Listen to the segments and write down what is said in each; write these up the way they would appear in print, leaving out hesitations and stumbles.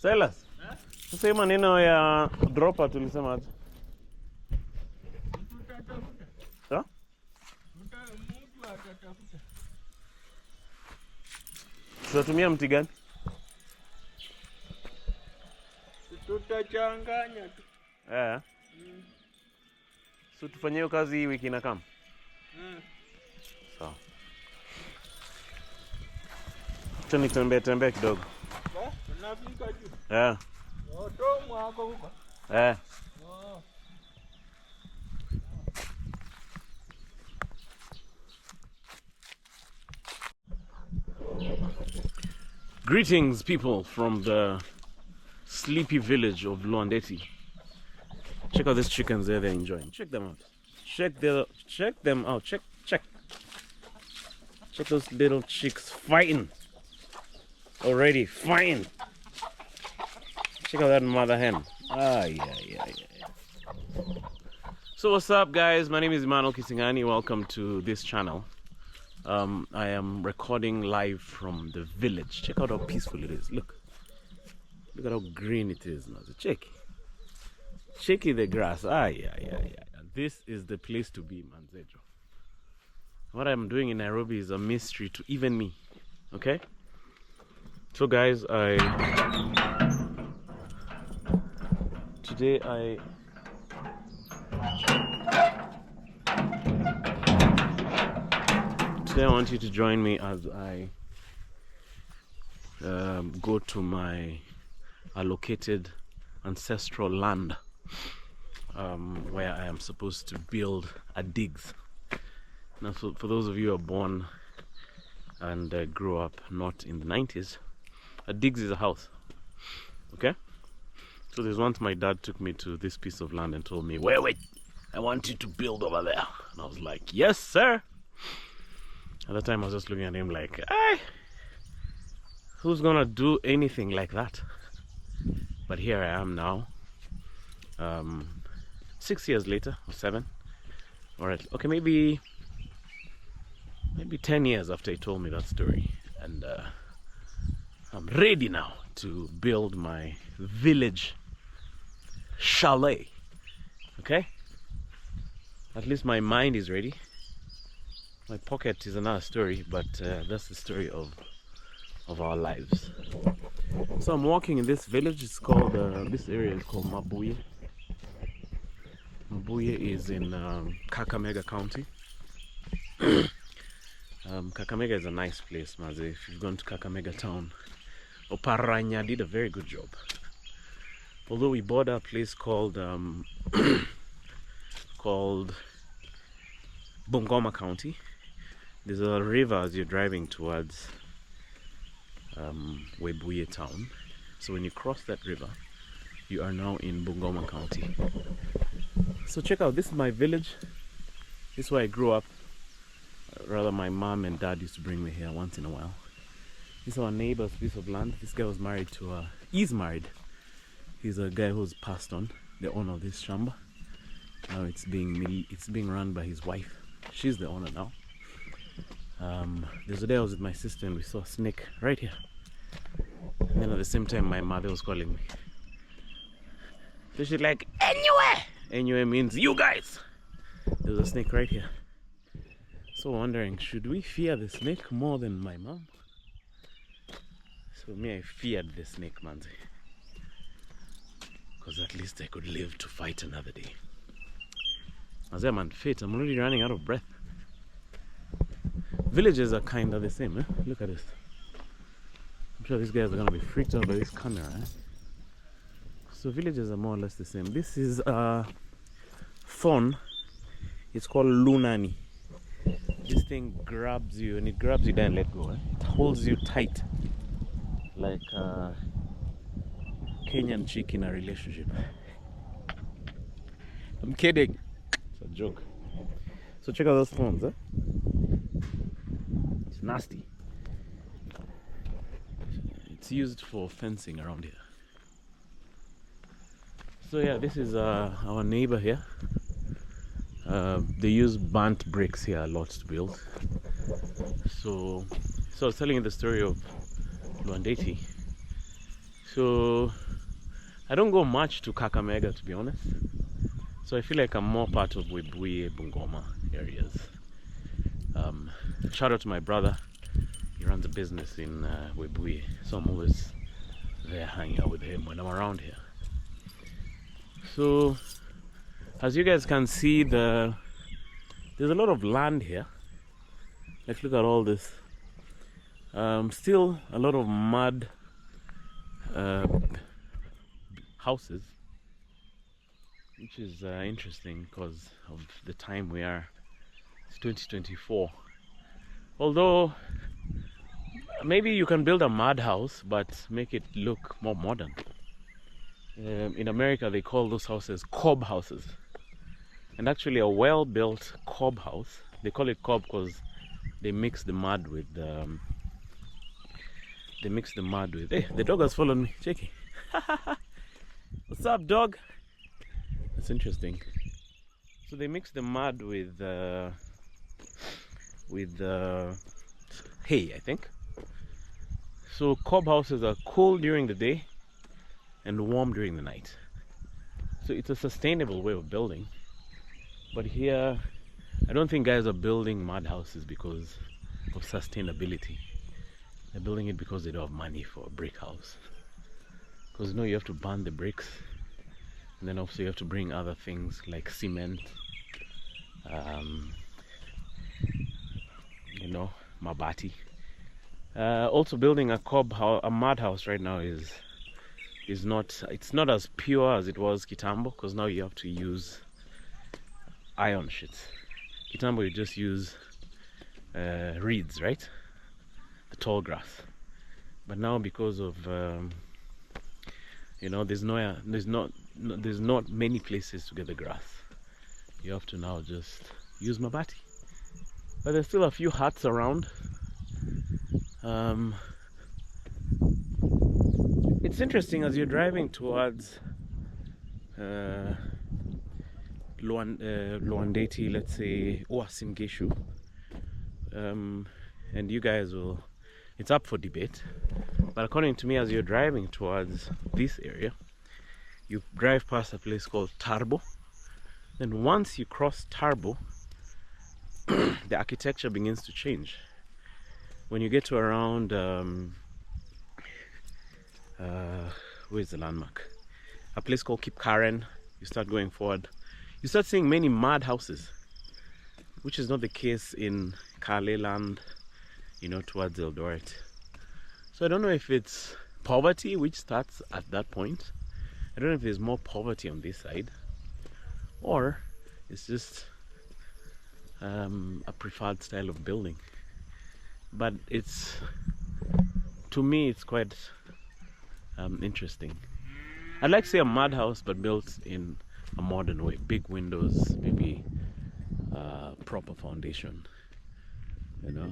Silas. Sasa hii maneno ya dropper tulisema aje? Ha? Tutatumia mti gani? Tutachanganya tu. So tufanye hiyo kazi hii wiki na kama. Sawa. Acha tembea kidogo. Tunafika juu. Tomo wako huko. Greetings, people from the sleepy village of Lwandeti. Check out these chickens there, they're enjoying. Check them out. Check them out. Check those little chicks fighting. Already fighting. Check out that mother hen. Yeah. So what's up, guys? My name is Emmanuel Kisingani. Welcome to this channel. I am recording live from the village. Check out how peaceful it is. Look at how green it is now. Check the grass. Yeah. This is the place to be, Manzejo. What I'm doing in Nairobi is a mystery to even me. Okay? So guys, today I want you to join me as I go to my allocated ancestral land, where I am supposed to build a digs. Now, for those of you who are born and grew up not in the 90s, a digs is a house. Okay? So there's once my dad took me to this piece of land and told me, wait, I want you to build over there. And I was like, yes, sir. At that time, I was just looking at him like, hey, who's gonna do anything like that? But here I am now, 6 years later, or 7. All right, okay, maybe 10 years after he told me that story. And I'm ready now to build my village chalet. Okay? At least my mind is ready. My pocket is another story, but that's the story of our lives. So I'm walking in this village. It's called this area is called Mabuye. Mabuye is in Kakamega County. Kakamega is a nice place, Maze. If you've gone to Kakamega town, Oparanya did a very good job. Although we bought a place called called Bungoma County. There's a river as you're driving towards Webuye town. So when you cross that river, you are now in Bungoma County. So check out, this is my village. This is where I grew up. Rather, my mom and dad used to bring me here once in a while. This is our neighbor's piece of land. This guy was married to he's married. He's a guy who's passed on, the owner of this shamba. Now it's being run by his wife. She's the owner now. The other day I was with my sister and we saw a snake right here. And then at the same time my mother was calling me. So she's like, anywhere! Anywhere means you guys! There's a snake right here. So wondering, should we fear the snake more than my mom? So me, I feared the snake, man. Because at least I could live to fight another day. As I'm unfit, I'm already running out of breath. Villages are kind of the same, eh? Look at this. I'm sure these guys are going to be freaked out by this camera, eh? So villages are more or less the same. This is a thorn. It's called lunani. This thing grabs you, and it grabs you down and let go, eh? It holds you tight like a Kenyan chick in a relationship. I'm kidding. It's a joke. So check out those thorns, eh? It's nasty. It's used for fencing around here. So yeah, this is our neighbor here. They use burnt bricks here a lot to build. So I was telling you the story of Lwandeti. So I don't go much to Kakamega, to be honest. So I feel like I'm more part of Webuye, Bungoma areas. Shout out to my brother. He runs a business in Webuye, so I'm always there hanging out with him when I'm around here. So as you guys can see, there's a lot of land here. Let's look at all this. Still a lot of mud houses, which is interesting because of the time we are. It's 2024. Although maybe you can build a mud house but make it look more modern. In America they call those houses cob houses, and actually a well-built cob house, they call it cob because they mix the mud with hey, the dog has followed me. Check it. What's up, dog? That's interesting. So they mix the mud with hay, I think. So cob houses are cool during the day and warm during the night. So it's a sustainable way of building. But here, I don't think guys are building mud houses because of sustainability. They're building it because they don't have money for a brick house. Because you know you have to burn the bricks, and then also you have to bring other things like cement, you know, mabati. Also building a mud house right now is not, it's not as pure as it was Kitambo, because now you have to use iron sheets. Kitambo you just use reeds, right? The tall grass. But now because of you know, there's not many places to get the grass. You have to now just use mabati. But there's still a few huts around. It's interesting as you're driving towards Lwandeti, let's say Uasin Gishu, and you guys will, it's up for debate, but according to me, as you're driving towards this area, you drive past a place called Tarbo. Then once you cross Tarbo, the architecture begins to change. When you get to around where's the landmark? A place called Kipkaren, you start going forward, you start seeing many mud houses, which is not the case in Kale land, you know, towards Eldoret. So I don't know if it's poverty which starts at that point. I don't know if there's more poverty on this side, or it's just a preferred style of building. But it's, to me, it's quite interesting. I'd like to say a mud house, but built in a modern way. Big windows, maybe proper foundation, you know.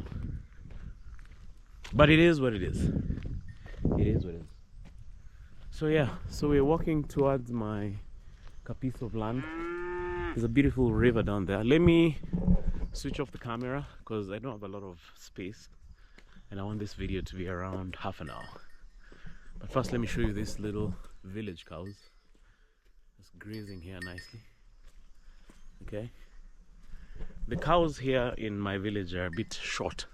But it is what it is. It is what it is. So yeah, so we're walking towards a piece of land. There's a beautiful river down there. Let me switch off the camera because I don't have a lot of space and I want this video to be around half an hour. But first let me show you this little village cows. It's grazing here nicely. Okay. The cows here in my village are a bit short.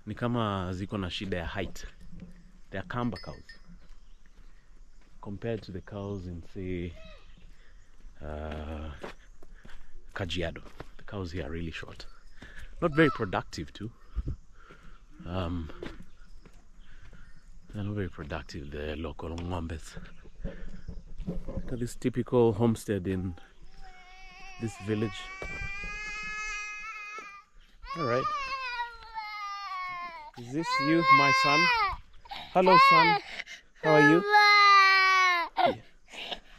Ni kama ziko na shida ya height. They are Kamba cows. Compared to the cows in, say, Kajiado. The cows here are really short. Not very productive too. They're not very productive, the local ngombes. Look at this typical homestead in this village. Alright. Is this you, my son? Hello, son. How are you?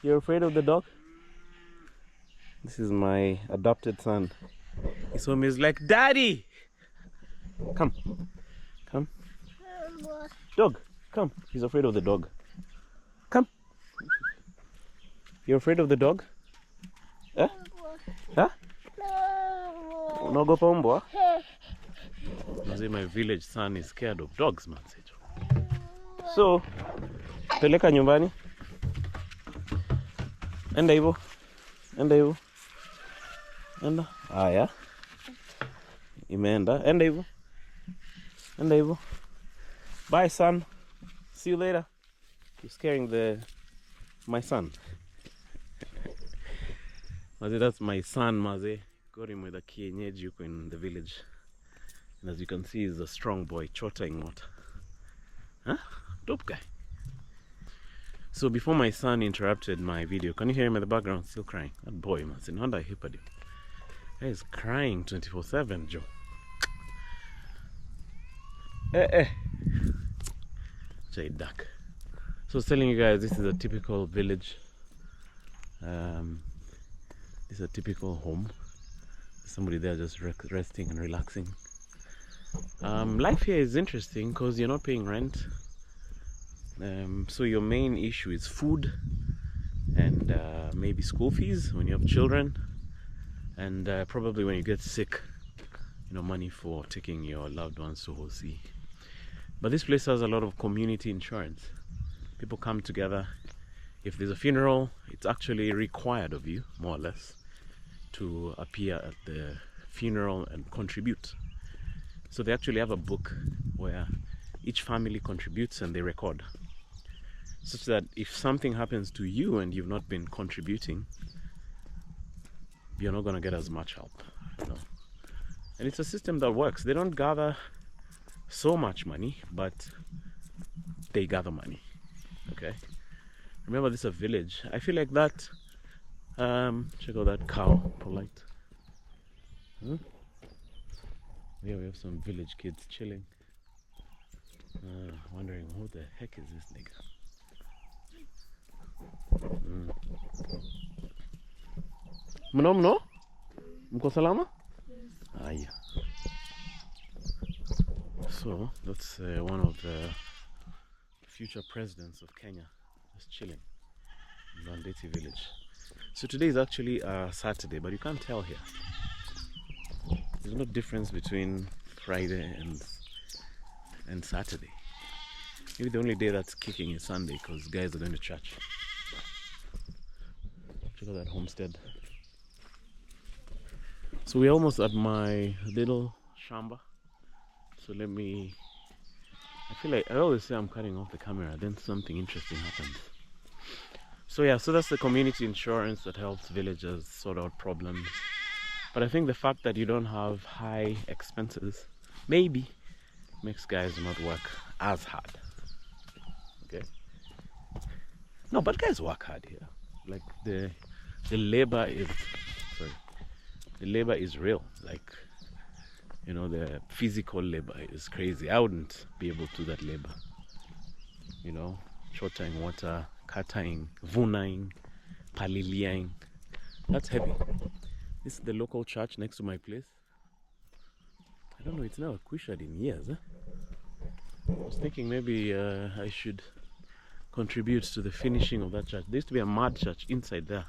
You're afraid of the dog? This is my adopted son. He saw me, he's like, Daddy! Come. Come. Dog, come. He's afraid of the dog. Come. You're afraid of the dog? Huh? Huh? Unaogopa mbwa? My village son is scared of dogs, man. So, Peleka nyumbani. Enda hivyo. Enda hivyo. Enda. Haya. Imeenda. Enda hivyo. Enda hivyo. Bye, son. See you later. You're scaring my son. Maze, that's my son, Maze. Got him with a kienyeji yuko in the village. And as you can see, he's a strong boy, chotaing water. Huh? Dope guy. So before my son interrupted my video, can you hear him in the background still crying? That boy, Maze, no wonder I hit him. He is crying 24/7, Joe. Jay duck. So I was telling you guys, this is a typical village. This is a typical home. Somebody there just resting and relaxing. Life here is interesting because you're not paying rent. So your main issue is food and maybe school fees when you have children, and probably when you get sick, money for taking your loved ones to Hosi. But this place has a lot of community insurance. People come together. If there's a funeral, it's actually required of you, more or less, to appear at the funeral and contribute. So they actually have a book where each family contributes and they record, such that if something happens to you and you've not been contributing, you're not going to get as much help. And it's a system that works. They don't gather so much money, but they gather money. Okay, remember, this is a village. I feel like that. Check out that cow, polite. Huh? Yeah, we have some village kids chilling. Wondering who the heck is this nigga. Mno? Mko salama? Ah, yeah. So that's one of the future presidents of Kenya, just chilling in Lwandeti village. So today is actually Saturday, but you can't tell here. There's no difference between Friday and Saturday. Maybe the only day that's kicking is Sunday because guys are going to church. Check out that homestead. So we're almost at my little shamba. So I feel like I always say I'm cutting off the camera, then something interesting happens. So yeah, so that's the community insurance that helps villagers sort out problems. But I think the fact that you don't have high expenses maybe makes guys not work as hard. Okay. No, but guys work hard here. Like the labor is real. Like, the physical labor is crazy. I wouldn't be able to do that labor. Chotaing water, cutting, vunaing, paliliaing. That's heavy. This is the local church next to my place. I don't know, it's never quished in years. I was thinking maybe I should contribute to the finishing of that church. There used to be a mud church inside there.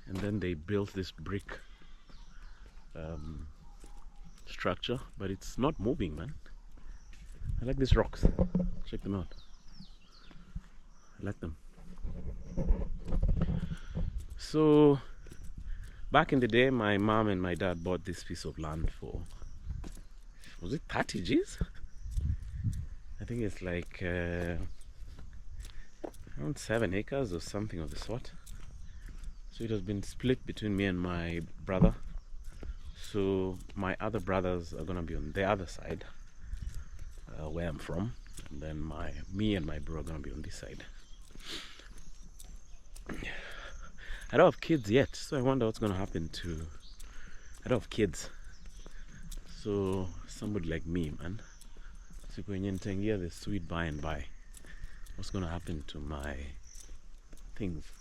And then they built this brick structure, but it's not moving, man. I like these rocks. Check them out. I like them. So back in the day, my mom and my dad bought this piece of land for, was it 30 G's? I think it's like around 7 acres or something of the sort. So it has been split between me and my brother. So my other brothers are gonna be on the other side, where I'm from, and then me and my bro are gonna be on this side. I don't have kids yet, so I wonder what's gonna happen to. I don't have kids, so somebody like me, man. So when you tengia the sweet by and by, what's gonna happen to my things?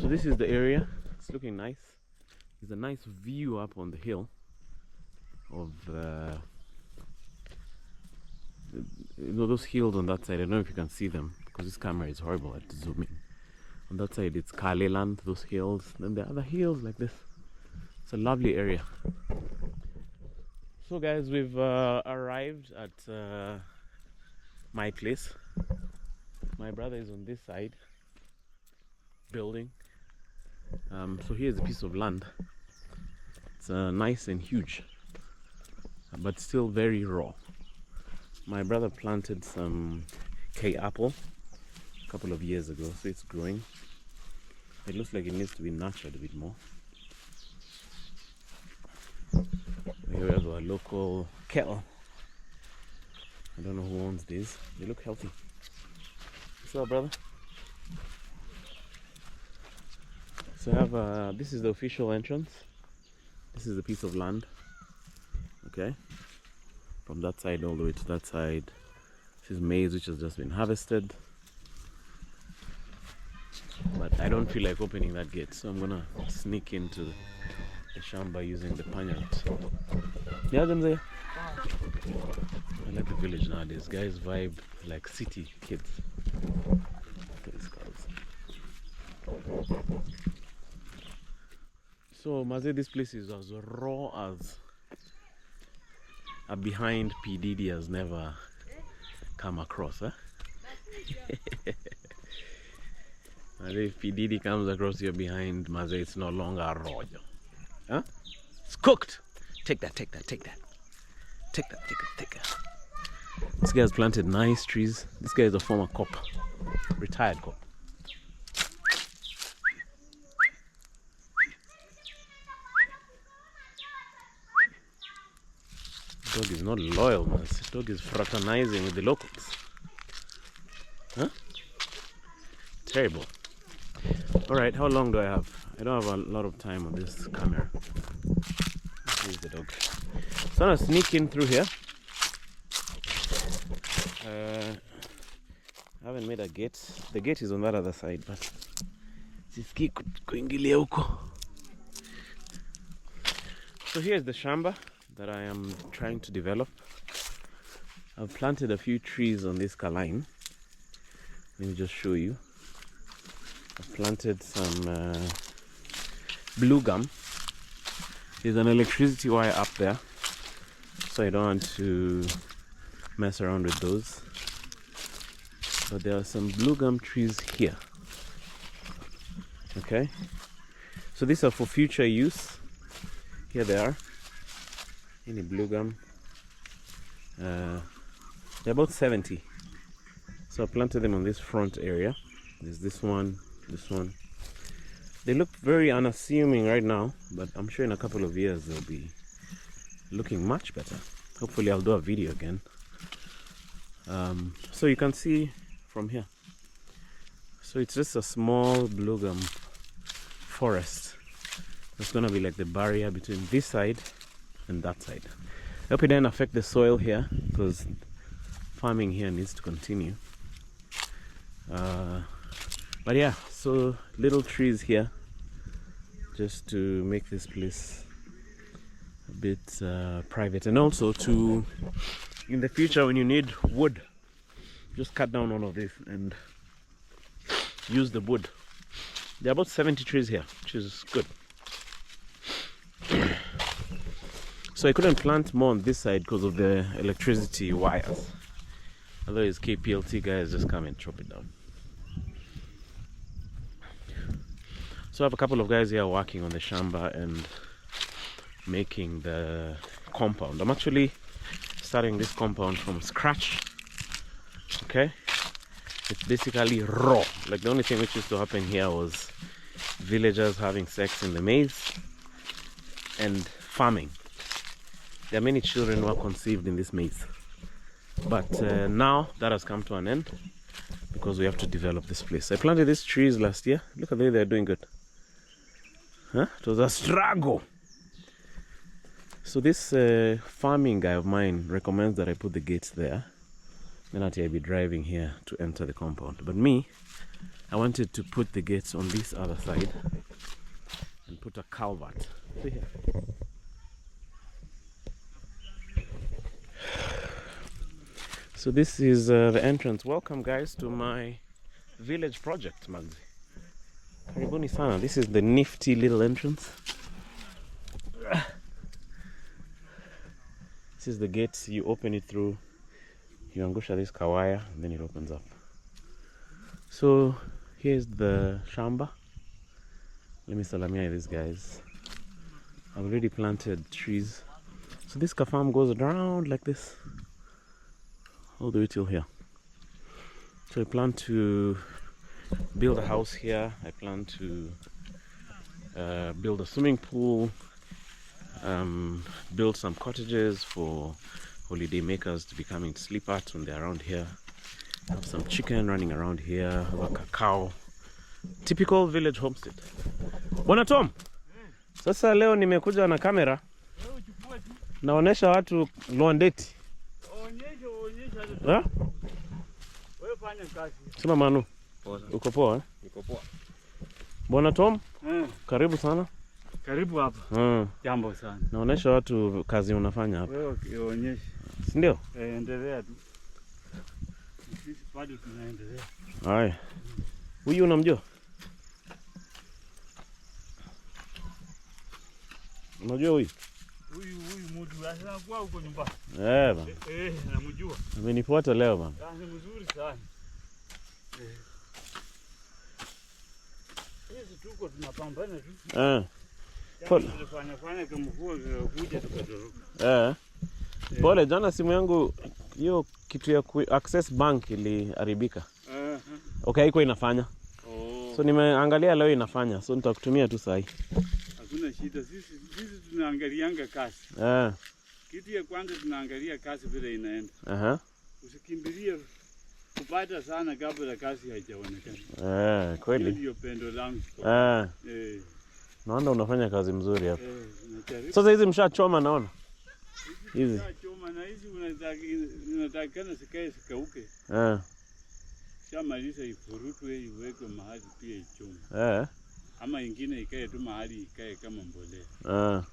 So this is the area. It's looking nice. There's a nice view up on the hill of those hills on that side. I don't know if you can see them because this camera is horrible at zooming. On that side it's Kaleland, those hills. Then the other hills like this. It's a lovely area. So guys, we've arrived at my place. My brother is on this side building. So here's a piece of land. It's nice and huge, but still very raw. My brother planted some K-apple a couple of years ago, so it's growing. It looks like it needs to be nurtured a bit more. Here we have a local kettle. I don't know who owns these. They look healthy. What's up, brother? So I have this is the official entrance. This is a piece of land. Okay. From that side all the way to that side. This is maize which has just been harvested. But I don't feel like opening that gate, so I'm gonna sneak into the shamba using the panyard. Yeah, them there. I like the village nowadays. Guys vibe like city kids. Look at these cows. So Maze, this place is as raw as a behind P. Diddy has never come across, huh? If P. Diddy comes across your behind, Maze, it's no longer raw. Huh? It's cooked. Take that, take that, take that. Take that, take it, take it. This guy has planted nice trees. This guy is a former cop, retired cop. Dog is not loyal, man. This dog is fraternizing with the locals. Huh? Terrible. Alright, how long do I have? I don't have a lot of time on this camera. Here's the dog. So I'm gonna sneak in through here. I haven't made a gate. The gate is on that other side, but siski kuingilia huko. So here's the shamba that I am trying to develop. I've planted a few trees on this line. Let me just show you. I've planted some blue gum. There's an electricity wire up there, so I don't want to mess around with those. But there are some blue gum trees here. Okay, so these are for future use. Here they are. Any blue gum. They're about 70. So I planted them on this front area. There's this one, this one. They look very unassuming right now, but I'm sure in a couple of years they'll be looking much better. Hopefully I'll do a video again. So you can see from here. So it's just a small blue gum forest. It's gonna be like the barrier between this side and that side. I hope it doesn't affect the soil here, because farming here needs to continue. But yeah, so little trees here just to make this place a bit private, and also to, in the future when you need wood, just cut down all of this and use the wood. There are about 70 trees here, which is good. So I couldn't plant more on this side because of the electricity wires. Otherwise KPLT guys just come and chop it down. So I have a couple of guys here working on the shamba and making the compound. I'm actually starting this compound from scratch. Okay, it's basically raw. Like the only thing which used to happen here was villagers having sex in the maize and farming. There are many children who are conceived in this maize, but now that has come to an end because we have to develop this place. I planted these trees last year. Look at the way they're doing good. Huh? It was a struggle. So this farming guy of mine recommends that I put the gates there. Then I'll be driving here to enter the compound. But me, I wanted to put the gates on this other side and put a culvert. See here. So this is the entrance. Welcome guys to my village project, Manzi. Karibuni sana. This is the nifty little entrance. This is the gate. You open it through. you angusha this kawaya and then it opens up. So here's the shamba. Let me salamia these guys. I've already planted trees. So this farm goes around like this, all the way till here. So I plan to build a house here. I plan to build a swimming pool, build some cottages for holiday makers to be coming to sleep at when they're around here. Have some chicken running around here, have a cacao. Typical village homestead. Bwana Tom, sasa leo nimekuja na kamera. Naonesha watu Lwandeti. Onyesha. Wewe fanya kazi. Sema Manu. Uko poa? Niko poa. Bwana Tom, karibu sana. Karibu hapa. Jambo sana. Naonesha watu kazi unafanya hapa. Wewe onyesha. Si ndio? Endelea tu. Sisi bado tunaendelea. Haya. Huyu unamjua? Unajua huyu? Huyu mtu anakuwa huko nyumbani. Bana. Namjua. Amenifuata leo bana. Ni mzuri sana. Sisi tuko tunapambana tu. Fanya kama mvua kuja tukatoroka. Pole, jana simu yangu hiyo kitu ya access bank iliharibika. Okay, haiko inafanya. So nimeangalia leo inafanya. So nitakutumia tu sahi. Hakuna shida. Sisi tunaangalianga kazi. Kitu ya kwanza tunaangalia kazi vile inaenda. Usikimbilie kupata sana kabla kazi haijaonekana. Kweli. Ndio pendo langu. Naona unafanya kazi mzuri hapa. Sasa hizi mshachoma naona. Hizi. Mshachoma na hizi unatakana sikae sikauke. Shamaliza ifurutwe iwekwe mahali pia ichome. Ama ingine ikae tu mahali ikae kama mbolea.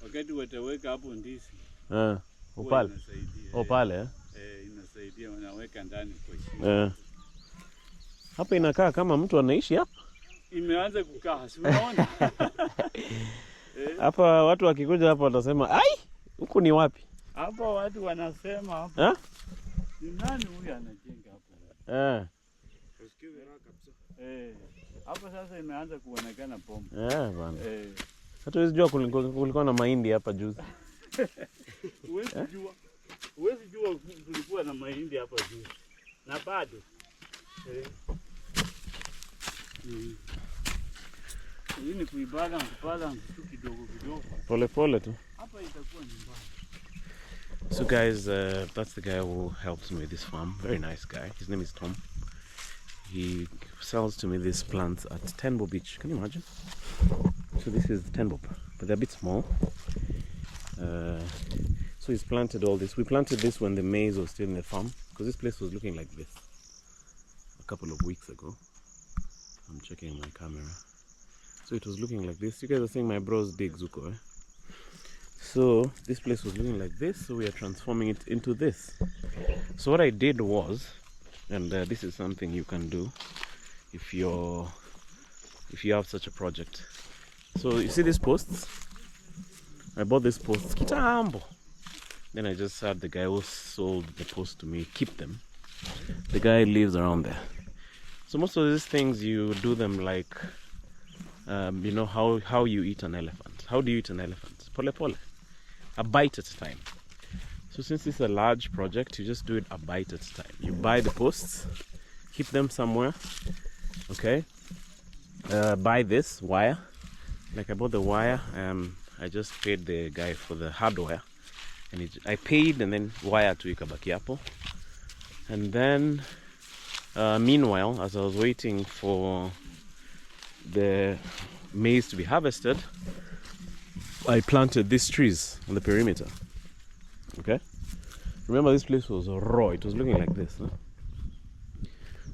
Wakati wataweka hapo ndizi. Upale. Upale inasaidia wanaweka ndani kwa shimo. Hapa inakaa kama mtu anaishi hapa. Imeanza kukaa, si unaona? Hapa watu wakikuja hapa watasema, "Ai, huku ni wapi?" Hapa watu wanasema hapa. Ni nani huyu anajenga hapa? Usikiwe raha kabisa. Hapa sasa imeanza kuonekana pombe. Bwana. Hata huwezi jua kulikuwa na mahindi hapa juzi. Huwezi jua kulikuwa na mahindi hapa juzi. Na bado. Hii ni kubalance tu kidogo. Pole tu. Hapa itakuwa nyumbani. So guys, that's the guy who helps me with this farm. Very nice guy. His name is Tom. He sells to me these plants at Tenbo Beach. Can you imagine? So this is Tenbo, but they're a bit small. So he's planted all this. We planted this when the maize was still in the farm, because this place was looking like this a couple of weeks ago. I'm checking my camera. So it was looking like this. You guys are seeing my bros dig Zuko, eh? So this place was looking like this, so we are transforming it into this. So what I did was, and this is something you can do if you have such a project. So you see these posts? I bought these posts kitambo. Then I just had the guy who sold the post to me keep them. The guy lives around there. So most of these things you do them like, you know how you eat an elephant. How do you eat an elephant? Pole pole. A bite at a time. So since it's a large project, you just do it a bite at a time. You buy the posts, keep them somewhere, okay? Buy this wire. Like I bought the wire, I just paid the guy for the hardware. And I paid and then wire to ikabaki hapo. And then, meanwhile, as I was waiting for the maize to be harvested, I planted these trees on the perimeter. Okay? Remember, this place was raw. It was looking like this. Huh?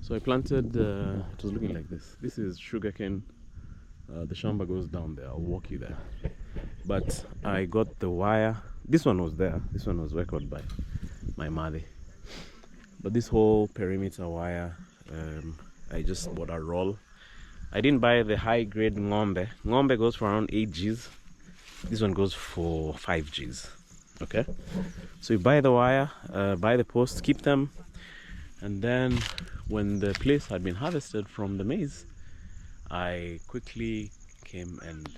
So I planted, it was looking like this. This is sugarcane. The shamba goes down there. I'll walk you there. But I got the wire. This one was there. This one was worked out by my mother. But this whole perimeter wire, I just bought a roll. I didn't buy the high grade ng'ombe. Ng'ombe goes for around 8 Gs. This one goes for 5 Gs. Okay, so you buy the wire, buy the posts, keep them, and then when the place had been harvested from the maize, I quickly came and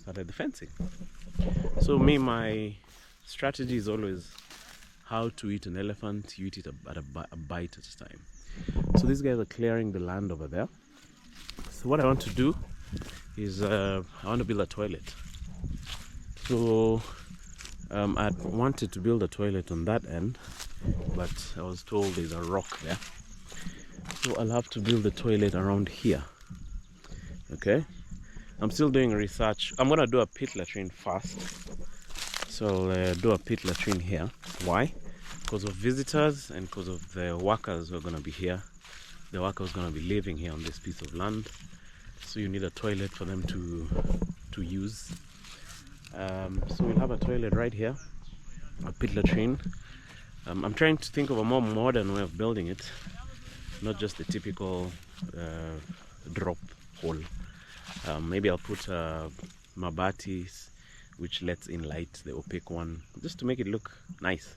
started the fencing. So my strategy is always how to eat an elephant. You eat it at a bite at a time. So these guys are clearing the land over there. So what I want to do is I want to build a toilet. So I wanted to build a toilet on that end, but I was told there's a rock there. So I'll have to build the toilet around here. Okay, I'm still doing research. I'm gonna do a pit latrine first. So I'll do a pit latrine here. Why? Because of visitors and because of the workers who are gonna be here. The workers are gonna be living here on this piece of land. So you need a toilet for them to use. So we'll have a toilet right here, a pit latrine. I'm trying to think of a more modern way of building it, not just the typical drop hole. Maybe I'll put mabatis, which lets in light, the opaque one, just to make it look nice.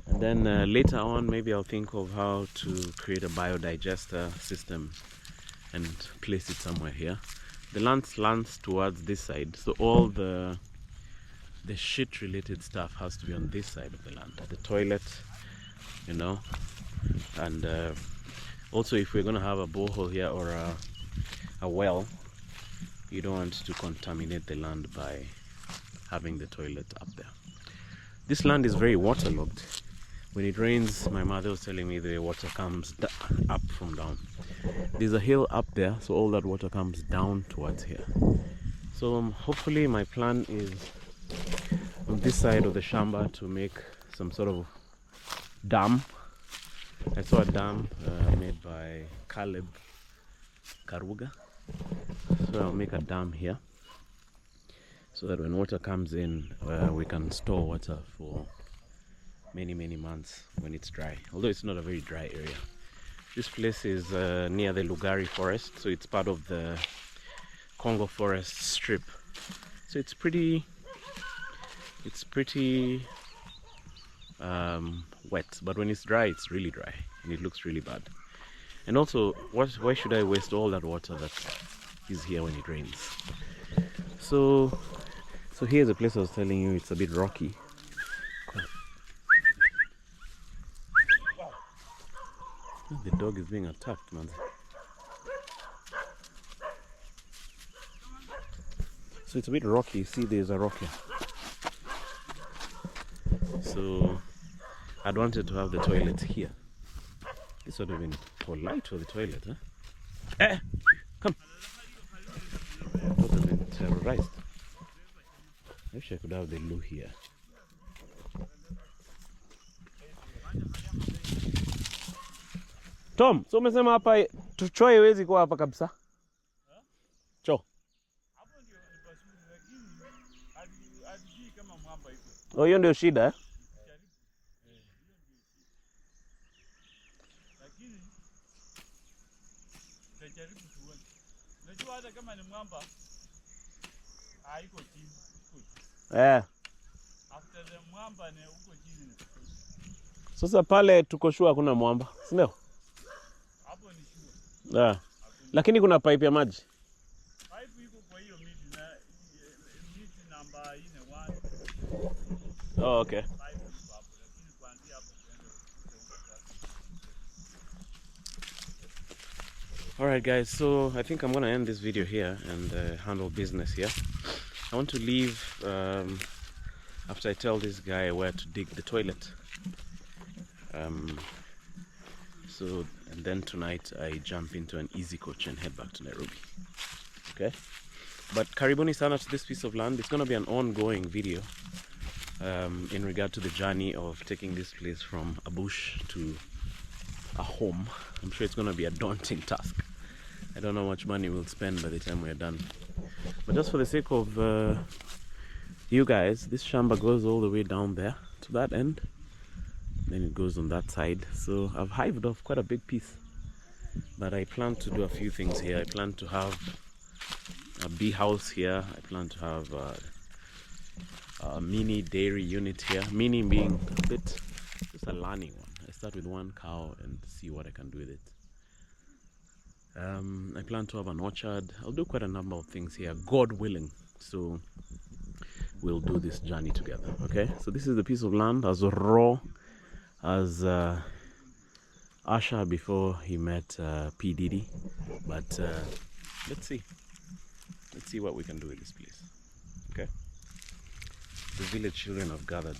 And then later on, maybe I'll think of how to create a biodigester system and place it somewhere here. The land slants towards this side, so all the shit related stuff has to be on this side of the land. The toilet, you know, and also if we're gonna have a borehole here or a well, you don't want to contaminate the land by having the toilet up there. This land is very waterlogged. When it rains, my mother was telling me the water comes up from down. There's a hill up there, so all that water comes down towards here. So hopefully my plan is on this side of the shamba to make some sort of dam. I saw a dam made by Caleb Karuga. So I'll make a dam here so that when water comes in, we can store water for many months when it's dry, although it's not a very dry area. This place is near the Lugari forest, so it's part of the Congo forest strip. So it's pretty wet, but when it's dry, it's really dry and it looks really bad. And also, why should I waste all that water that is here when it rains? So here's the place I was telling you. It's a bit rocky. The dog is being attacked, man. So it's a bit rocky. See, there's a rock here. So I'd wanted to have the toilet here. This would have been polite for the toilet, huh? Eh! Come! I would have been terrorized. I wish I could have the loo here. Tom, so umesema hapa choo haiwezi kuwa hapa kabisa? Choo. Oh, hiyo ndio shida eh? Sasa pale tuko sure hakuna mwamba, si ndio? Hapo ni sure. Lakini kuna pipe ya maji. Pipe iko kwa hiyo miti na miti namba 1. Oh, okay. Alright guys, so I think I'm gonna end this video here and handle business here. I want to leave after I tell this guy where to dig the toilet. And then tonight I jump into an easy coach and head back to Nairobi. Okay? But karibuni sana to this piece of land. It's gonna be an ongoing video in regard to the journey of taking this place from a bush to a home. I'm sure it's gonna be a daunting task. I don't know how much money we'll spend by the time we're done. But just for the sake of you guys, this shamba goes all the way down there to that end. Then it goes on that side. So I've hived off quite a big piece. But I plan to do a few things here. I plan to have a bee house here. I plan to have a mini dairy unit here. Mini being a bit just a learning one. I start with one cow and see what I can do with it. I plan to have an orchard. I'll do quite a number of things here, God willing. So we'll do this journey together. Okay, so this is the piece of land as raw as Asha before he met P. Diddy. But let's see what we can do with this place. Okay, the village children have gathered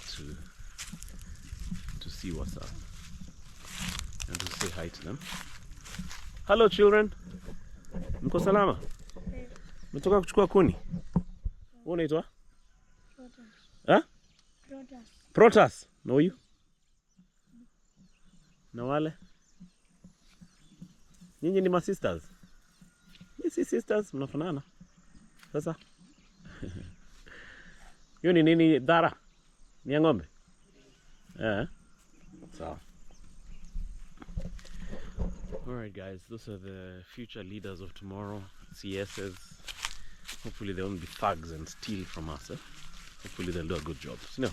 to see what's up and to say hi to them. Hello children, mko salama? Mtoka kuchukua kuni? Unaitwa? Protas. Na huyu? Na wale? Nyinyi ni sisters? Ni si sisters, mnafanana. Sasa? Hiyo ni nini dara? Ni ya ng'ombe? Sawa. Alright guys, those are the future leaders of tomorrow, CSs. Hopefully they won't be thugs and steal from us. Hopefully they'll do a good job. So, no.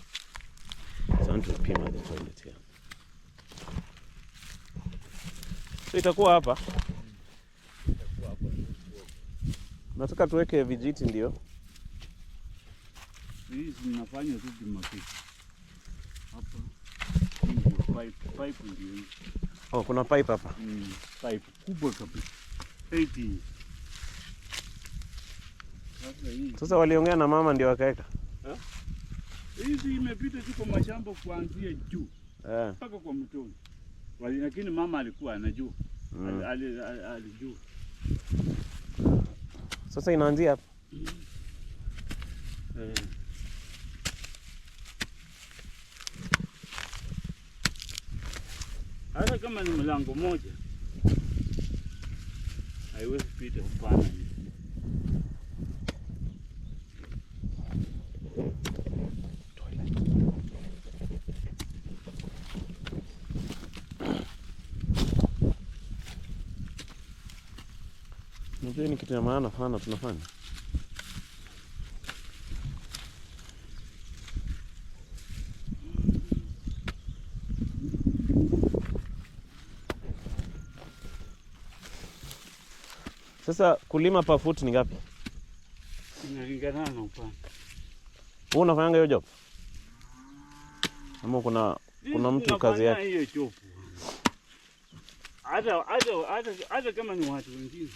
So I want to pee at the toilet here. So itakuwa hapa. Nataka tuweke vijiti ndio. Hizi mnafanya tu kimapiki. Hapa. Pipe ndio. Oh, kuna pipe hapa. Pipe kubwa kabisa. 80. Sasa waliongea na mama ndio wakaweka. Hizi imepita tu kwa mashamba kuanzia juu. Mpaka kwa mtoni. Lakini mama alikuwa anajua. Alijua. Sasa inaanzia hapa. Hata kama ni mlango moja haiwezi pita upana. Unajua ni kitu ya maana sana tunafanya. Sasa kulima per foot ni ngapi? Inalingana na upana. Wewe unafanya hiyo job? Ama kuna mtu kazi yake? Hiyo job. Hata kama ni watu wengine.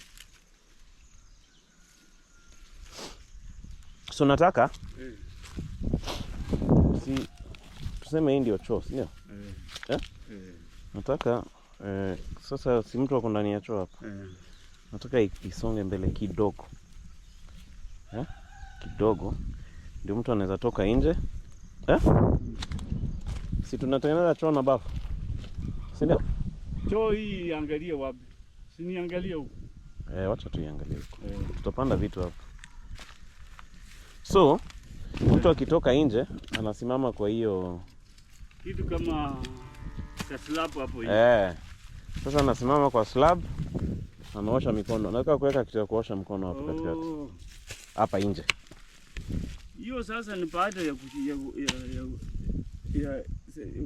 So nataka si tuseme hii ndio choo, ndio? Nataka sasa si mtu wako ndani ya choo hapa. Nataka isonge mbele kidogo. Kidogo. Ndio mtu anaweza toka nje. Si tunatengeneza choo na bafu. Si ndio? Choo hii angalia wapi? Si niangalie huko. Wacha tuiangalie huko. Tutapanda vitu hapo. So, mtu akitoka nje anasimama kwa hiyo kitu kama slab hapo hivi. Sasa anasimama kwa slab, anaosha mikono. Nataka kuweka kitu ya kuosha mkono hapo katikati. Hapa nje. Hiyo sasa ni baada ya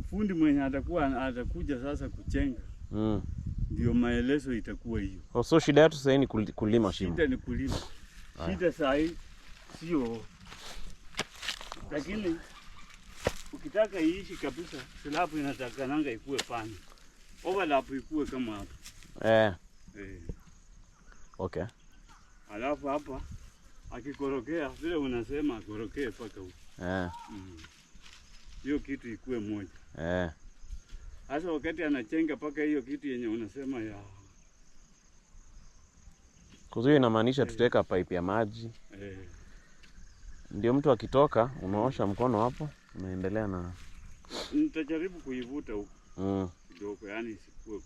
fundi mwenye atakuja sasa kuchenga. Ndio maelezo itakuwa hiyo. So shida yetu sasa ni kulima shimo. Shida ni kulima. Shida sasa sio. Lakini ukitaka iishi kabisa, slab inatakana ikuwe pana. Overlap ikuwe kama hapa. Okay. Alafu hapa akikorokea vile unasema akorokee paka huko. Hiyo kitu ikuwe moja. Sasa wakati anachenga paka hiyo kitu yenye unasema ya kuzuia inamaanisha tutaweka pipe ya maji. Ndio mtu akitoka unaosha mkono hapo, unaendelea na nitajaribu kuivuta huko. Kidogo yani isikue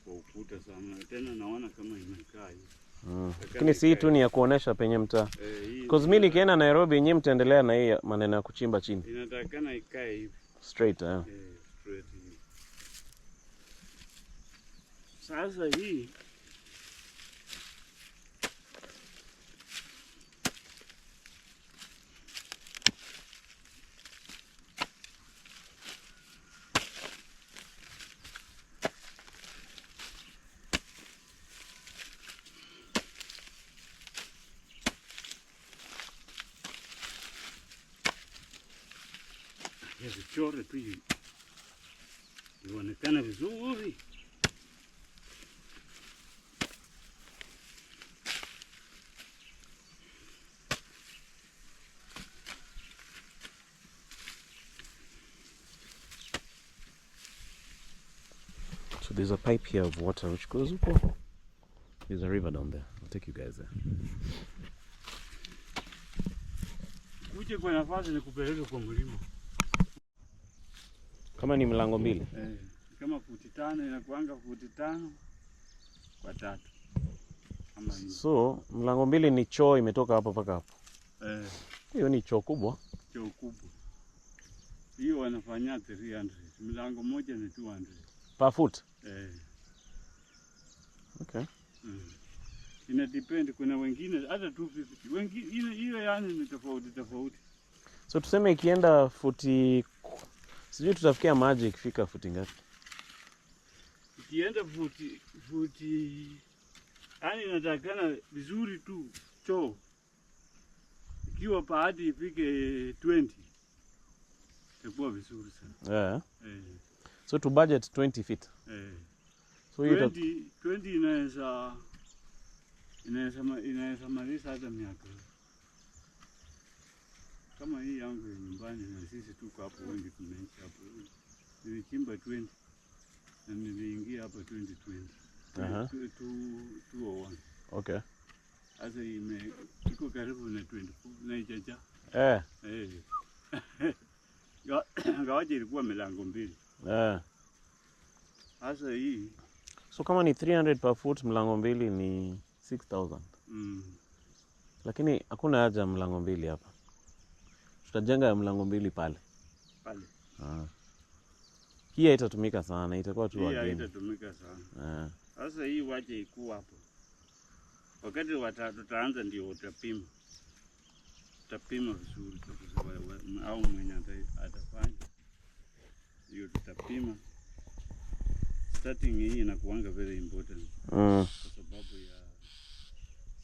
kwa ukuta sana. Tena naona kama imekaa hivi. Lakini si tu ni ya kuonesha penye mtaa. Because mimi nikienda Nairobi nyinyi mtaendelea na hii maneno ya kuchimba chini. Inatakana ikae hivi. Straight, straight hivi. Sasa hii vichore tu ionekane vizuri. So there's a pipe here of water which goes up. There's a river down there. I'll take you guys there. Uje kwa nafasi nikupeleke kwa mlima. Kama ni mlango mbili? Kama futi 5 inakuanga futi 5 kwa 3. Ama hivi. So, mlango mbili ni choo imetoka hapo mpaka hapo. Hiyo ni choo kubwa. Choo kubwa. Hiyo wanafanya 300. Mlango moja ni 200. Per foot? Okay. Ina depend, kuna wengine hata 250. Wengine hiyo yani ni tofauti. So tuseme ikienda futi, sijui tutafikia maji ikifika futi ngapi? Ikienda futi yani inatakana vizuri tu choo. Ikiwa paadi ifike 20. Itakuwa vizuri sana. Yeah. So to budget 20 feet. So 20 inaweza maliza hata miaka. Kama hii yangu ya nyumbani na sisi tuko hapo wengi tunaishi hapo. Nilichimba 20 na niliingia hapa 2020. 201. Okay. Sasa iko karibu na 24 na ijaja. Ngawaje ilikuwa milango mbili. Sasa hii. So kama ni 300 per foot, mlango mbili ni 6,000. Lakini hakuna haja mlango mbili hapa. Tutajenga mlango mbili pale. Hii haitatumika sana, itakuwa tu wageni. Hii haitatumika sana. Sasa hii waje ikuwa hapo. Wakati tutaanza ndio utapima. Tutapima vizuri kabisa au mwenye atafanya. Hiyo tutapima. Starting hii inakuanga very important. Kwa sababu ya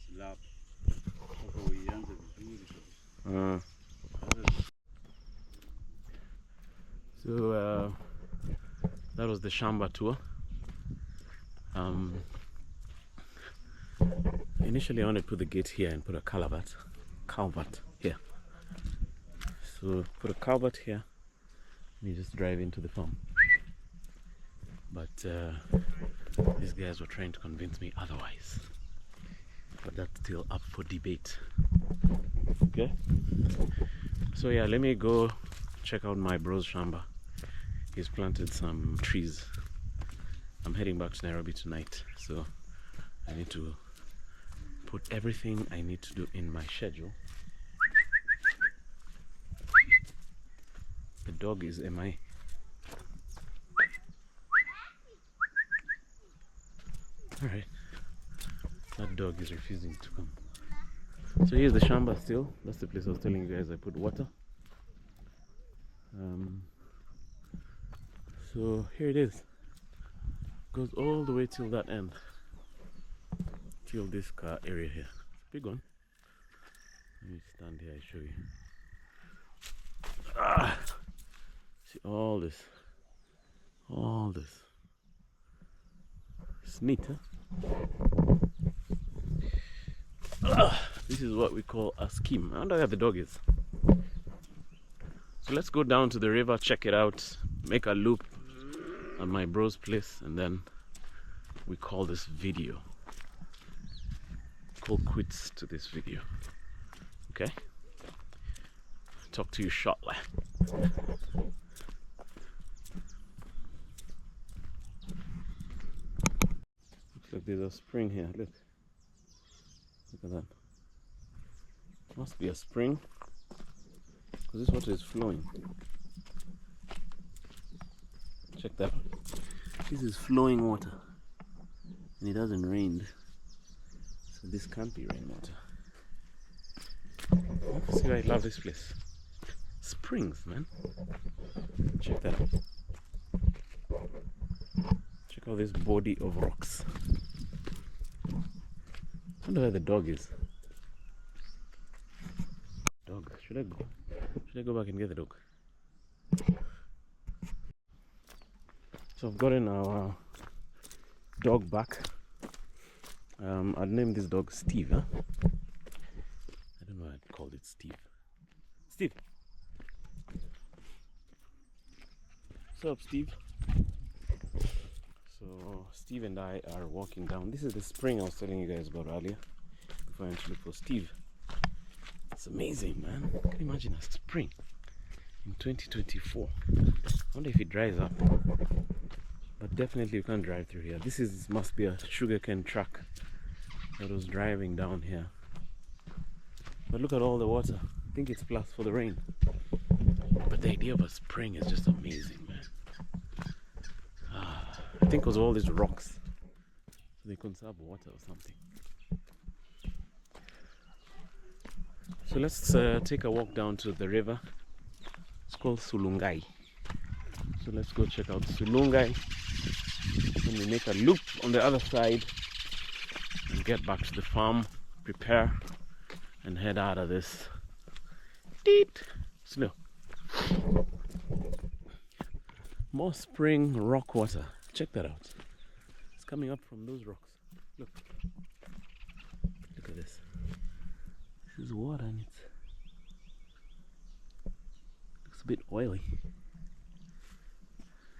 slab. Sasa uianze vizuri kabisa. So that was the shamba tour. Initially I wanted to put the gate here and put a culvert here. So put a culvert here and you just drive into the farm. But these guys were trying to convince me otherwise. But that's still up for debate. Okay? So yeah, let me go check out my bro's shamba. He's planted some trees. I'm heading back to Nairobi tonight, so I need to put everything I need to do in my schedule. The dog is MI. Alright. That dog is refusing to come. So here's the shamba still. That's the place I was telling you guys I put water. So here it is. Goes all the way till that end. Till this car area here. It's a big one. Let me stand here and show you. See all this. All this. It's neat, huh? This is what we call a scheme. I wonder where the dog is. So let's go down to the river, check it out, make a loop at my bro's place, and then we call this video. Call quits to this video. Okay? Talk to you shortly. Looks like there's a spring here. Look. Look at that. Must be a spring, because this water is flowing. Check that. This is flowing water, and it hasn't rained, so this can't be rainwater. See, I love this place. Springs, man. Check that out. Check out this body of rocks. I wonder where the dog is. Dog, should I go back and get the dog? So I've gotten our dog back. I'd name this dog Steve, huh? I don't know why I'd call it Steve. Steve! What's up, Steve? So Steve and I are walking down. This is the spring I was telling you guys about earlier before I went to look for Steve. It's amazing, man. Can you imagine a spring in 2024? I wonder if it dries up. But definitely you can't drive through here. This must be a sugarcane truck that was driving down here. But look at all the water. I think it's plus for the rain. But the idea of a spring is just amazing, man. I think it was all these rocks, so they conserve water or something. So let's take a walk down to the river. It's called Sulungai. So let's go check out Sulungai. Then we make a loop on the other side and get back to the farm, prepare, and head out of this slow. More spring rock water. Check that out. It's coming up from those rocks. Look. Look at this. This is water and it looks a bit oily.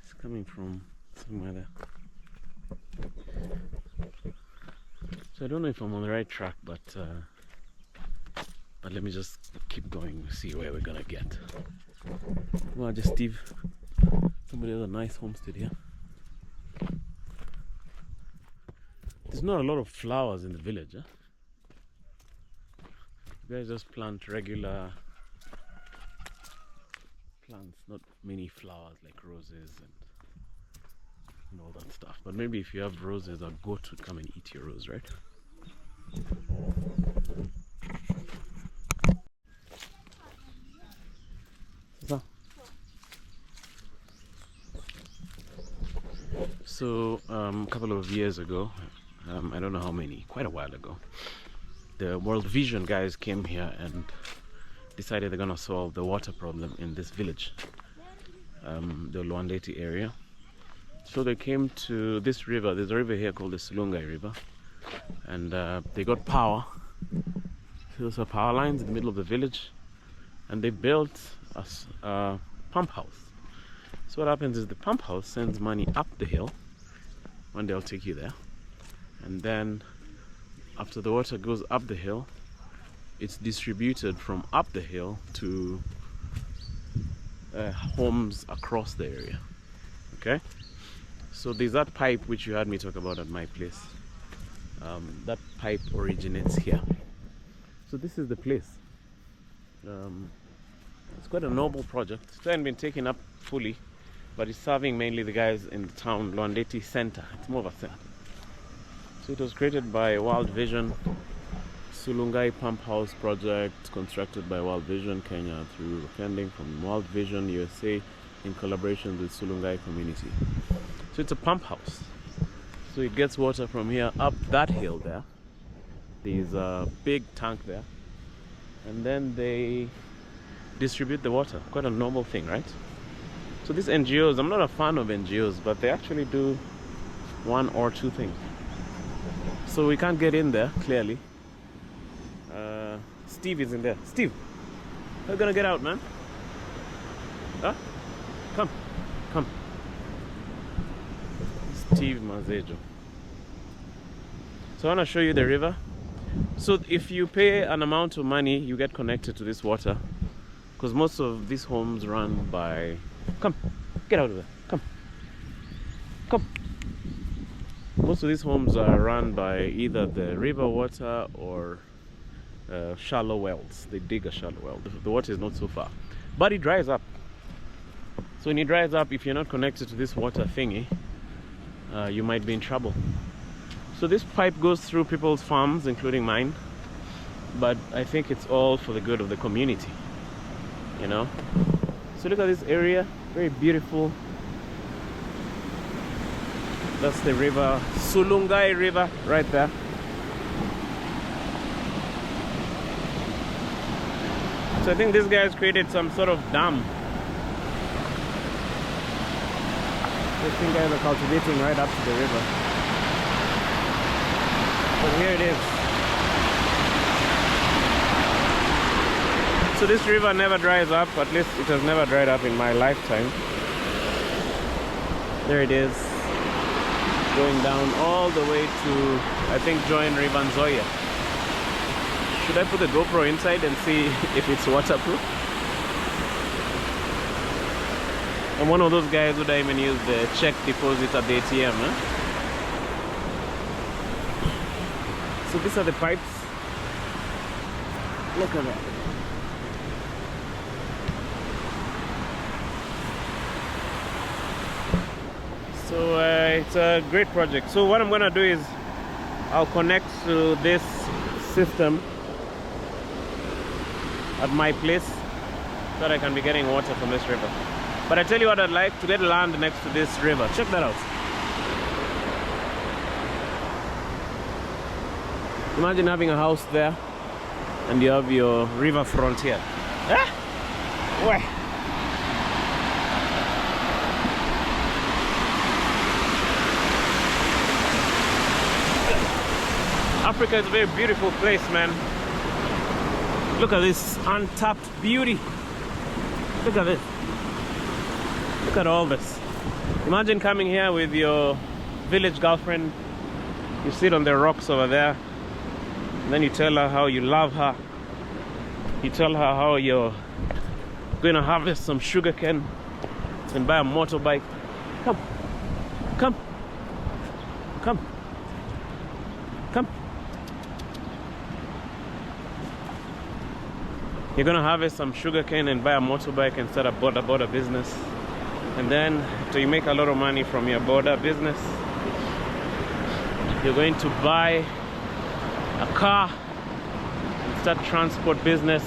It's coming from somewhere there. So I don't know if I'm on the right track, but let me just keep going and see where we're gonna get. Well, just Steve. Somebody has a nice homestead here. There's not a lot of flowers in the village, huh? You guys just plant regular plants, not many flowers like roses and all that stuff. But maybe if you have roses, a goat would come and eat your rose, right? So a couple of years ago, I don't know how many, quite a while ago, the World Vision guys came here and decided they're gonna solve the water problem in this village, the Lwandeti area. So they came to this river. There's a river here called the Sulungai River, and they got power. So there's a power lines in the middle of the village, and they built a pump house. So what happens is the pump house sends money up the hill. One day I'll take you there, and then after the water goes up the hill, it's distributed from up the hill to homes across the area. Okay, so there's that pipe which you heard me talk about at my place. That pipe originates here. So this is the place. It's quite a noble project. It hasn't been taken up fully, but it's serving mainly the guys in the town, Lwandeti Center. It's more of a center. So it was created by World Vision, Sulungai Pump House project, constructed by World Vision Kenya through funding from World Vision USA in collaboration with Sulungai community. So it's a pump house. So it gets water from here up that hill there. There's a big tank there, and then they distribute the water. Quite a normal thing, right? So these NGOs, I'm not a fan of NGOs, but they actually do one or two things. So we can't get in there, clearly. Steve is in there. Steve, how are you gonna get out, man? Huh? Come. Steve Mazejo. So I want to show you the river. So if you pay an amount of money, you get connected to this water, because most of these homes run by... Come, get out of there. Come. Most of these homes are run by either the river water or shallow wells. They dig a shallow well. The water is not so far, but it dries up. So when it dries up, if you're not connected to this water thingy, you might be in trouble. So this pipe goes through people's farms, including mine, but I think it's all for the good of the community, you know. So look at this area, very beautiful. That's the river, Sulungai River, right there. So I think this guy has created some sort of dam. These guys are cultivating right up to the river. But here it is. So this river never dries up, at least it has never dried up in my lifetime. There it is, going down all the way to, I think, join River Nzoia. Should I put the GoPro inside and see if it's waterproof? I'm one of those guys who don't even use the check deposit at the ATM. Huh? So these are the pipes. Look at that. So it's a great project. So what I'm gonna do is I'll connect to this system at my place so that I can be getting water from this river. But I tell you what, I'd like to get land next to this river. Check that out. Imagine having a house there and you have your river frontier. Ah! Where? Africa is a very beautiful place, man. Look at this untapped beauty. Look at this. Look at all this. Imagine coming here with your village girlfriend. You sit on the rocks over there. And then you tell her how you love her. You tell her how you're going to harvest some sugarcane and buy a motorbike. Come. Come. Come. Come. You're gonna harvest some sugarcane and buy a motorbike and start a border business. And then, after you make a lot of money from your border business, you're going to buy a car and start transport business.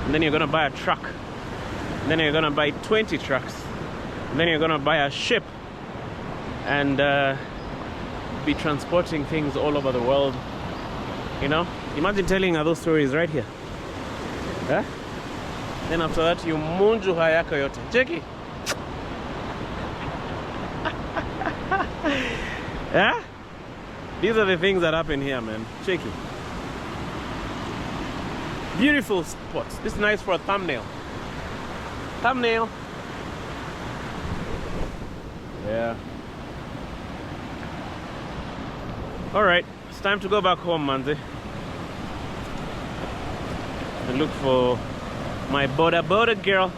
And then you're gonna buy a truck. And then you're gonna buy 20 trucks. And then you're gonna buy a ship and be transporting things all over the world. You know, imagine telling her those stories right here. Huh? Then after that you munju hayako yote. Cheki. Yeah? These are the things that happen here, man. Check it. Beautiful spots. This is nice for a thumbnail. Thumbnail. Yeah. Alright, it's time to go back home, manze. And look for my border girl.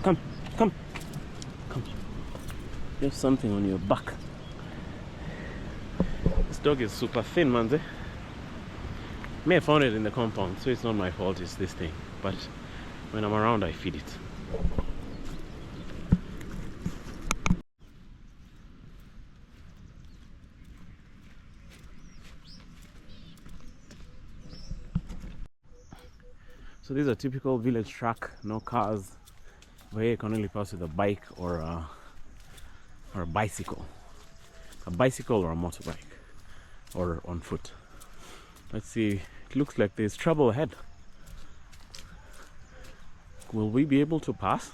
Come, come, come. There's something on your back. This dog is super thin, manze. May have found it in the compound, so it's not my fault, it's this thing. But when I'm around, I feed it. So this is a typical village track, no cars, where you can only pass with a bike or a bicycle. A bicycle or a motorbike, or on foot. Let's see, it looks like there's trouble ahead. Will we be able to pass?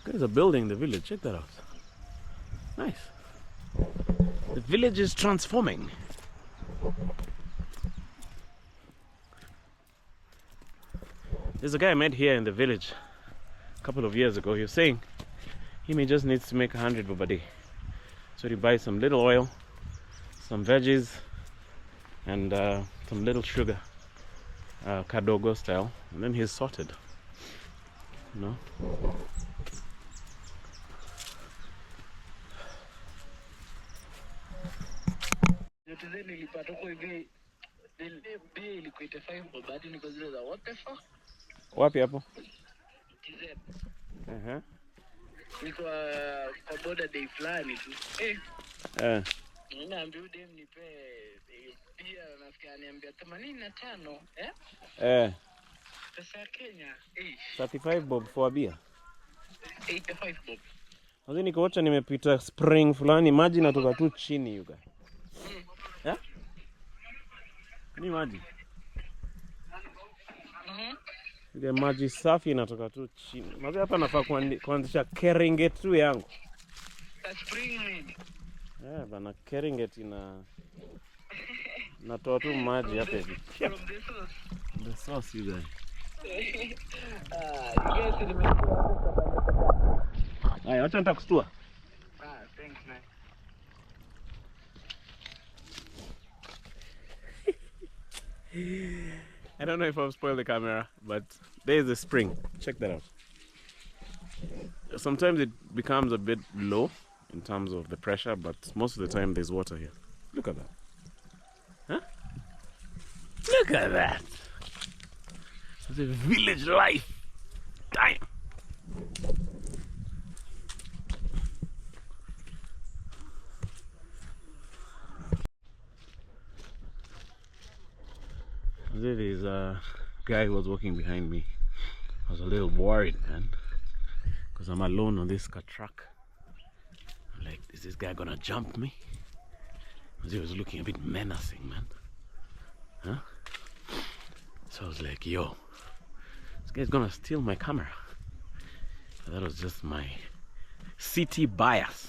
There's a building in the village, check that out. Nice. The village is transforming. There's a guy I met here in the village a couple of years ago. He was saying he may just needs to make 100 bob a day. So he buys some little oil, some veggies, and some little sugar, kadogo style, and then he's sorted. You know. Wapi hapo? Niko kwa boda day fulani tu. Naambia dem nipe pia nafikiri ananiambia 85, 35 bob for a beer. 85 bob. Sasa nikoacha nimepita spring fulani, maji natoka tu chini you guys. Yeah? Ni maji. Ile maji safi inatoka tu chini. Maji hapa nafaa kuanzisha Keringet tu yangu. Spring rain. Bana Keringet natoa tu maji hapa hivi. From the source. The sauce you guys. Haya, acha nitakustua. Thanks man. I don't know if I've spoiled the camera, but there is a spring. Check that out. Sometimes it becomes a bit low in terms of the pressure, but most of the time there's water here. Look at that. Huh? Look at that. It's a village life. Damn. There's a guy who was walking behind me. I was a little worried, man, because I'm alone on this truck. I'm like, is this guy gonna jump me? Because he was looking a bit menacing, man. Huh? So I was like, yo, this guy's gonna steal my camera. But that was just my city bias,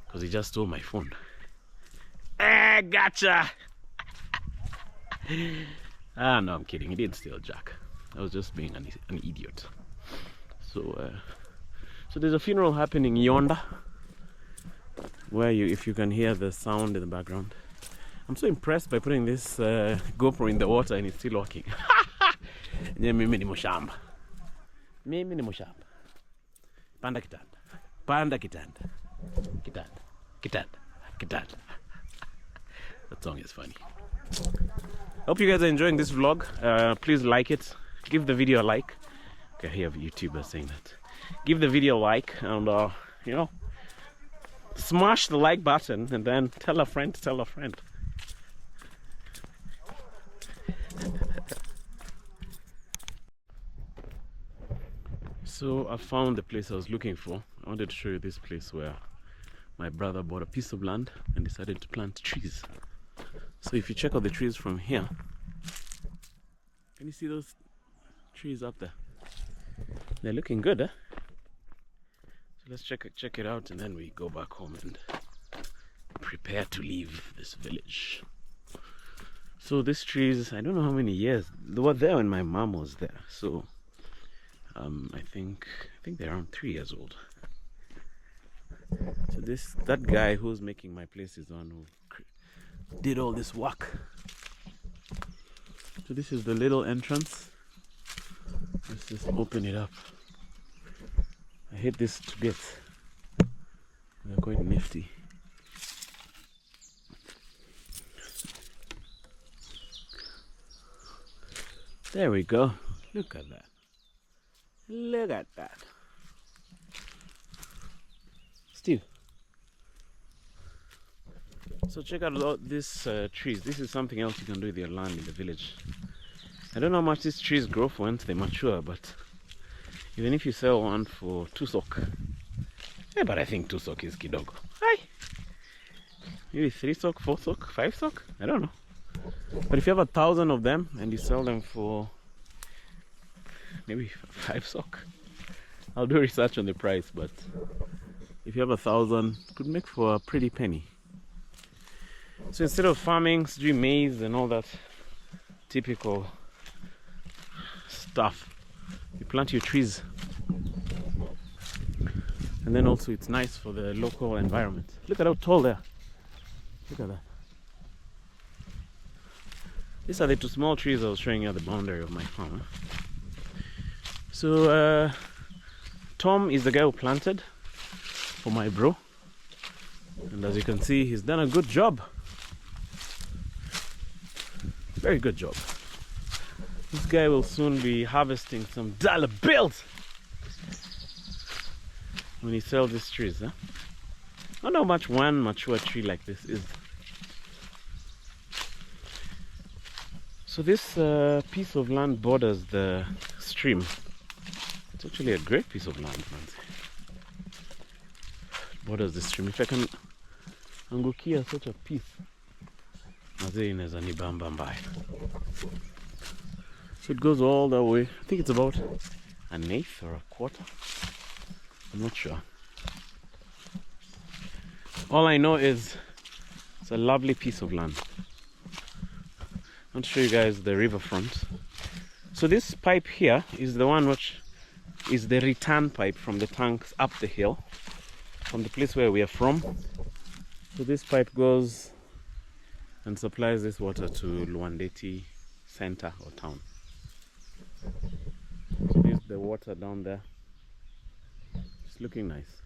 because he just stole my phone. Gotcha! No, I'm kidding. He didn't steal Jack. I was just being an idiot. So there's a funeral happening yonder, where if you can hear the sound in the background. I'm so impressed by putting this GoPro in the water and it's still working. Mimi ni shamba. Mimi ni shamba. Panda kitanda. Panda kitanda. Kitanda. Kitanda. Kitanda. That song is funny. Hope you guys are enjoying this vlog. Please like it. Give the video a like. Okay, I hear YouTubers saying that. Give the video a like and you know, smash the like button and then tell a friend to tell a friend. So I found the place I was looking for. I wanted to show you this place where my brother bought a piece of land and decided to plant trees. So if you check out the trees from here, can you see those trees up there? They're looking good, eh? So let's check it out and then we go back home and prepare to leave this village. So these trees, I don't know how many years they were there when my mom was there. So I think they're around 3 years old. So that guy who's making my place is the one who did all this work. So this is the little entrance. Let's just open it up. I hate this to bits. They're quite nifty. There we go. Look at that. Look at that. Steve. So check out all these trees. This is something else you can do with your land in the village. I don't know how much these trees grow for once they mature, but even if you sell one for 2 sok, but I think 2 sok is kidogo. Hi. Maybe 3 sok, 4 sok, 5 sok? I don't know. But if you have 1,000 of them and you sell them for maybe 5 sok, I'll do research on the price, but if you have 1,000, it could make for a pretty penny. So instead of farming, doing maize and all that typical stuff, you plant your trees. And then also it's nice for the local environment. Look at how tall they are. Look at that. These are the 2 small trees I was showing you at the boundary of my farm. So Tom is the guy who planted for my bro. And as you can see, he's done a good job. Very good job. This guy will soon be harvesting some dollar bills when he sells these trees. Huh? I don't know how much one mature tree like this is. So this piece of land borders the stream. It's actually a great piece of land, man. Borders the stream. If I can angukia such a piece, mazee inaweza nibamba mbaya. So it goes all the way. I think it's about an eighth or a quarter. I'm not sure. All I know is it's a lovely piece of land. I'll show you guys the riverfront. So this pipe here is the one which is the return pipe from the tanks up the hill, from the place where we are from. So this pipe goes and supplies this water to Lwandeti center or town. So this is the water down there. It's looking nice.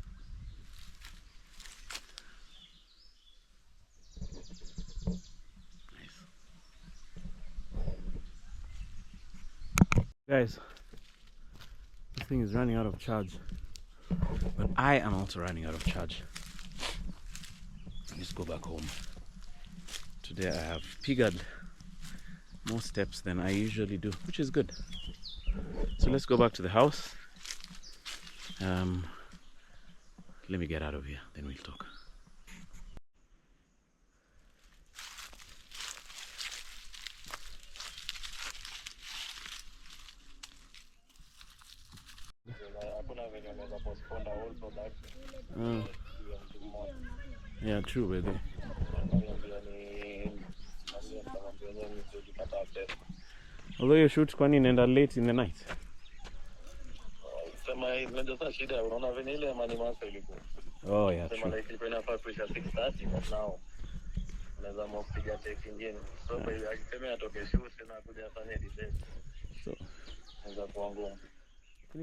Guys, this thing is running out of charge, but I am also running out of charge. Let's go back home. Today I have figured more steps than I usually do, which is good. So let's go back to the house. Let me get out of here, then we'll talk. Yeah, true, baby. Although your shoot's kwani inaenda late in the night. Oh yeah, true.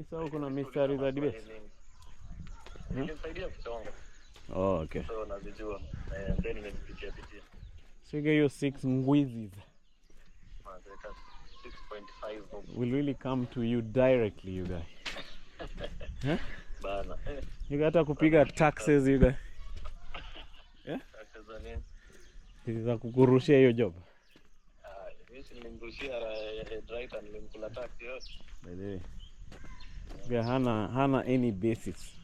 So kuna mistari za debate. Oh, okay. So you get your 6 ngwizis. 6.5 will really come to you directly, you guys. Huh? You gotta kupiga taxes, you guys. Yeah? This is a kukurushia hiyo job. By the way, yeah, hana any basis.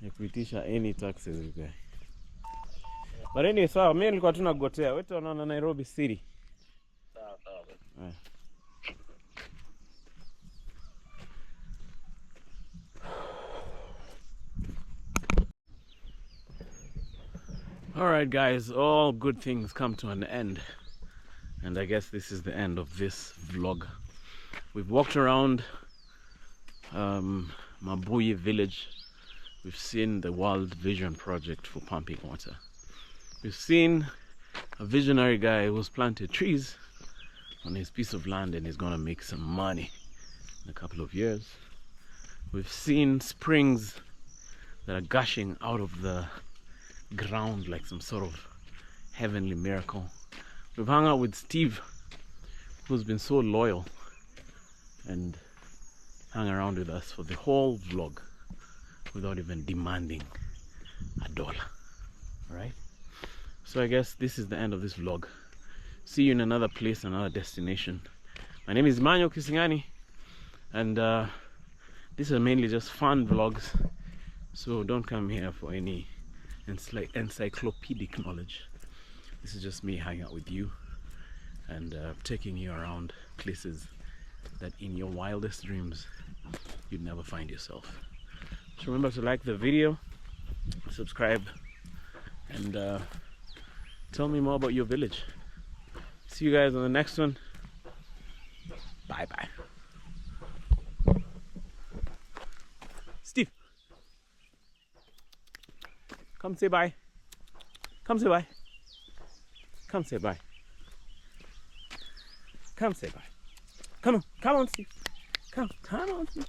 Ya kuitisha any taxes, you guys. But anyway, sawa, mimi nilikuwa tunagotea. Wewe unaona Nairobi City. Sawa. Alright guys, all good things come to an end. And I guess this is the end of this vlog. We've walked around Mabuye village. We've seen the World Vision project for pumping water. We've seen a visionary guy who's planted trees on his piece of land and is gonna make some money in a couple of years. We've seen springs that are gushing out of the ground like some sort of heavenly miracle. We've hung out with Steve, who's been so loyal and hung around with us for the whole vlog without even demanding $1. Alright? So I guess this is the end of this vlog. See you in another place, another destination. My name is Manyo Kisingani, and these are mainly just fun vlogs, so don't come here for any encyclopedic knowledge. This is just me hanging out with you and taking you around places that in your wildest dreams you'd never find yourself. So remember to like the video, subscribe, and tell me more about your village. See you guys on the next one. Bye bye. Steve, come say bye. Come say bye. Come say bye. Come say bye. Come on, Steve. Come on, Steve.